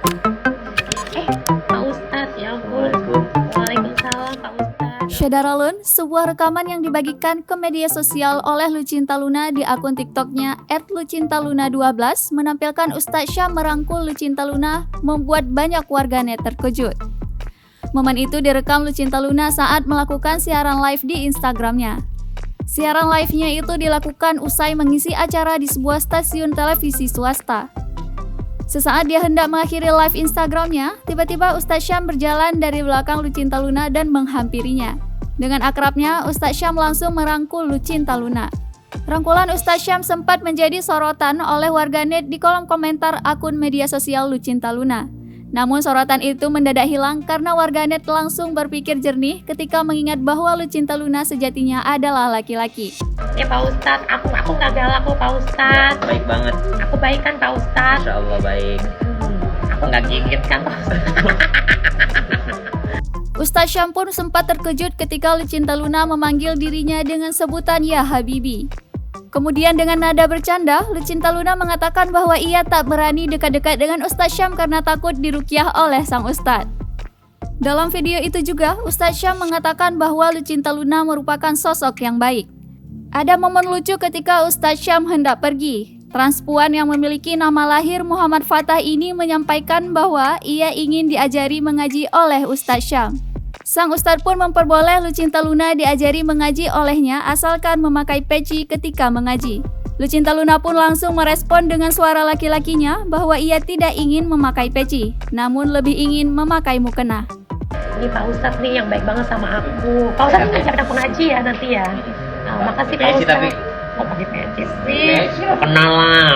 Pak Ustadz, ya ampun. Waalaikumsalam, Pak Ustadz. Syadaralun, sebuah rekaman yang dibagikan ke media sosial oleh Lucinta Luna di akun TikToknya @lucintaluna12 menampilkan Ustadz Syam merangkul Lucinta Luna membuat banyak warganet terkejut. Momen itu direkam Lucinta Luna saat melakukan siaran live di Instagramnya. Siaran live-nya itu dilakukan usai mengisi acara di sebuah stasiun televisi swasta. Sesaat dia hendak mengakhiri live Instagramnya, tiba-tiba Ustadz Syam berjalan dari belakang Lucinta Luna dan menghampirinya. Dengan akrabnya, Ustadz Syam langsung merangkul Lucinta Luna. Rangkulan Ustadz Syam sempat menjadi sorotan oleh warganet di kolom komentar akun media sosial Lucinta Luna. Namun sorotan itu mendadak hilang karena warganet langsung berpikir jernih ketika mengingat bahwa Lucinta Luna sejatinya adalah laki-laki. Ya Pak Ustadz, aku nggak galak kok Pak Ustadz. Ya, baik banget. Aku baik kan Pak Ustadz. Insya Allah baik. Aku nggak gigit kan Pak Ustadz. Ustadz Syam pun sempat terkejut ketika Lucinta Luna memanggil dirinya dengan sebutan Ya Habibi. Kemudian dengan nada bercanda, Lucinta Luna mengatakan bahwa ia tak berani dekat-dekat dengan Ustadz Syam karena takut diruqyah oleh sang Ustadz. Dalam video itu juga, Ustadz Syam mengatakan bahwa Lucinta Luna merupakan sosok yang baik. Ada momen lucu ketika Ustadz Syam hendak pergi. Transpuan yang memiliki nama lahir Muhammad Fathah ini menyampaikan bahwa ia ingin diajari mengaji oleh Ustadz Syam. Sang Ustadz pun memperboleh Lucinta Luna diajari mengaji olehnya asalkan memakai peci ketika mengaji. Lucinta Luna pun langsung merespon dengan suara laki-lakinya bahwa ia tidak ingin memakai peci, namun lebih ingin memakai mukena. Ini Pak Ustadz nih yang baik banget sama aku. Pak Ustadz ngajak aku ngaji ya nanti ya. Makasih Pak Peci Ustadz. tapi Oh pakai peci sih. kenal lah.